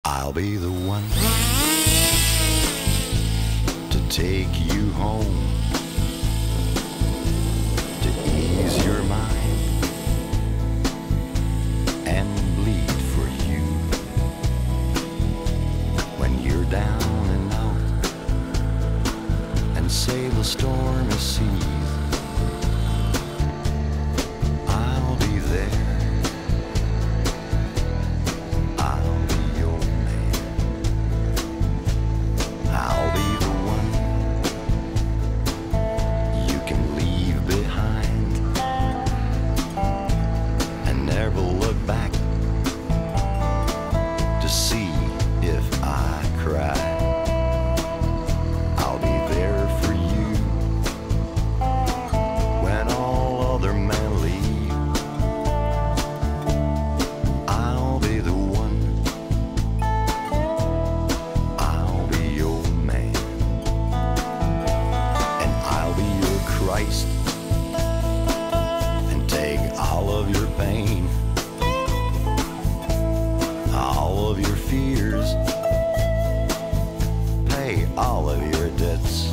I'll be the one to take you home, to ease your mind and bleed for you when you're down and out and sail the stormy seas. I'll be there. I'll be your man. I'll be the one you can leave behind and never look back to see if I cry. I'll be there for you when all other men leave. I'll be the one. I'll be your man. And I'll be your Christ and take all of your pain, all of your fears, pay all of your debts.